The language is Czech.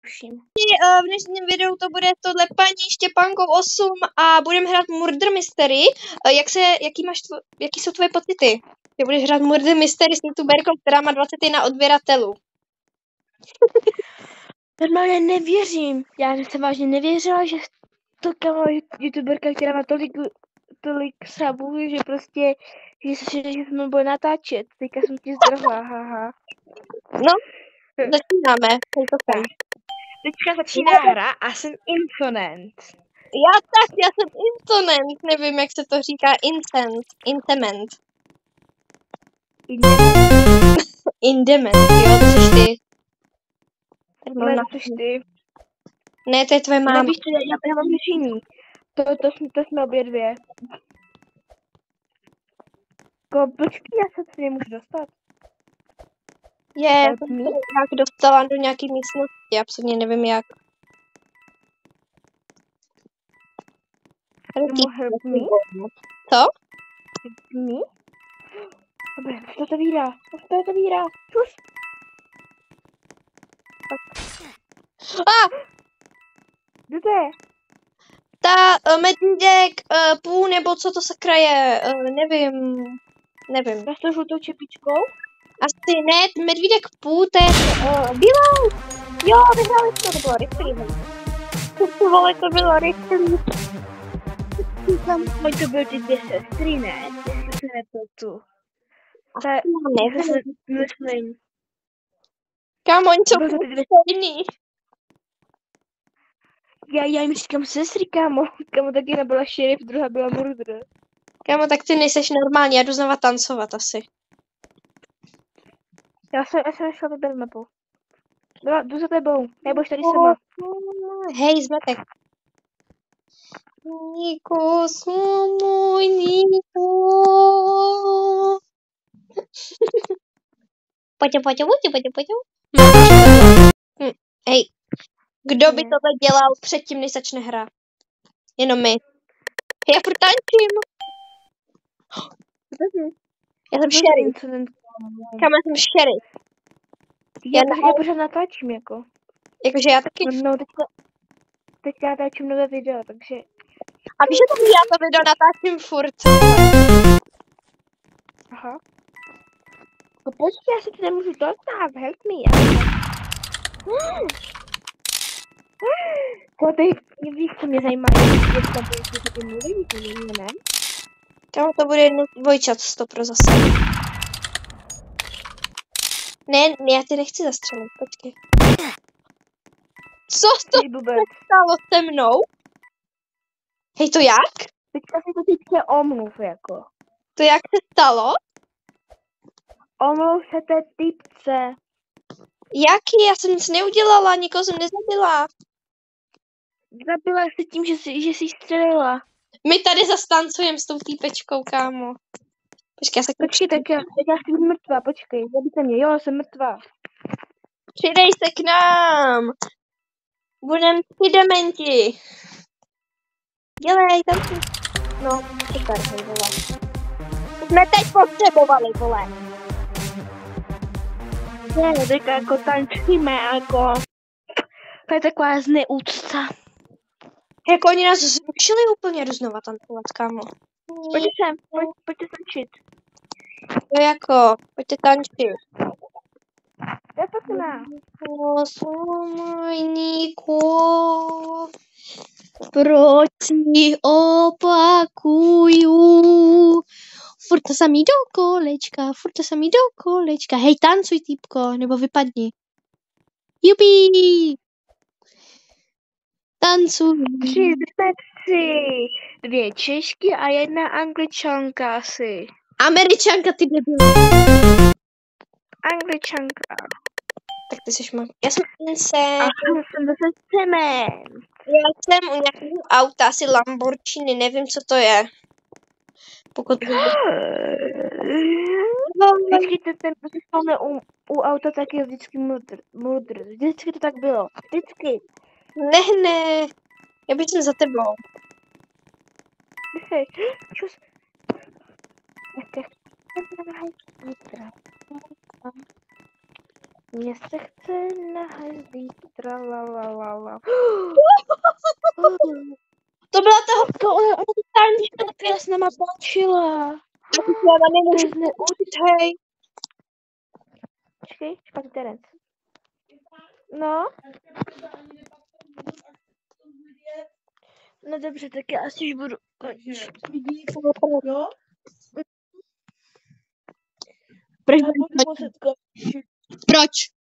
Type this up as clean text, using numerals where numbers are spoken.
V dnešním videu to bude tohle paní Štěpánkov 8 a budeme hrát Murder Mystery. Jaký jsou tvoje pocity? Že budeš hrát Murder Mystery s youtuberkou, která má 21 odběratelů. Normálně nevěřím. Já jsem vážně nevěřila, že to youtuberka, která má tolik sabů, že prostě, že jsme bude natáčet. Teďka jsem ti zdrhla, haha. No, začínáme. Teďka začíná hra a jsem intonent. Já jsem intonent, nevím, jak se to říká, intement. Indement, jo, to jsi ty. Ne, to jsi ty. Ne, to je tvoje máma. Nevíš, já mám řešení. To jsme obě dvě. Počkej, já se to nemůžu dostat. Jsem se nějak dostala do nějaký místnosti, absolutně nevím jak. Help me? Co? Help me? Dobře, už to otevírá. Čus! Kdo to je? Ta medvídek půl, nebo co to sakra je, nevím. Já s tou žlutou čepičkou? Asi ne, medvídek půl, to je Bilou! Jo, vyhráli jsme, to bylo rychlý. Vole, to bylo rychlý. To byly ty dvě sestry, ne? Jestli se nepletu. Myslím. Kámo, oni jsou stejný. Já jim říkám sestry, kámo. Kámo, tak jedna byla šerif, druhá byla murder. Kámo, tak ty nejseš normální, já jdu znova tancovat asi. Já jsem šla vybrat mapu. Jdu za tebou, nebož tady sama. Hej, zmetek. Niko, můj Niko. Pojď. Hej, kdo by tohle dělal předtím, než začne hra? Jenom my. Já furt tančím. Já jsem šerif. Kam já jsem šerif? Já pořád natáčím, jako. Jakože já taky. No, teďka natáčím nové video, takže... A víš, že já to video natáčím furt. Aha. No počkej, já si to nemůžu dostat, help me. Víš, co mě zajímá, jestli to bude mluvit, ne? Kámo, to bude jedno dvojčat 100% zase. Ne, já ty nechci zastřelit, počkej. Co to stalo se mnou? Hej, to jak? Teďka si to teďka omluv, jako. To jak se stalo? Omluv se té typce. Jaký? Já jsem nic neudělala, nikoho jsem nezabila. Zabila se tím, že jsi střelila. My tady zastancujeme s tou týpečkou, kámo. Počkej, Počkej, tak já jsem mrtvá, počkej, zabijte mě, jo, jsem mrtvá. Přidej se k nám. Budem ty dementi. Dělej, tam si. No, super, hej, vole. Jsme teď potřebovali, vole. Ne, teďka jako tančíme, jako. To je taková zneúcta. Jako oni nás zrušili úplně, jdu znova tancovat, kámo. Pojďte sem, pojďte tančit. To jako, pojďte tančit. To je pěkná. Niko, proč si opakuju? Furt to samý do kolečka. Hej, tancuj, týpko, nebo vypadni. Jupi! Tancuj. 3, 2 Češky a 1 Angličanka asi. Američanka, ty debil. Angličanka. Tak ty jsi já jsem Vincent. A jsem zase cement. Já jsem u nějakého auta, asi Lamborghini, nevím, co to je. Pokud... Vždycky ten pozostane u auta, tak je vždycky mudr. Vždycky to tak bylo. Vždycky. Ne. Já bych za tebou. Čus. Mně se chce na hvězdí, tralalala. To byla toho To ona totální která s náma tančila. a ty já nemůžu To je učit, hej. Počkej, špatný terenc. No. No dobře, tak já asi už budu končit. Jo? Já budu muset končit. Proč?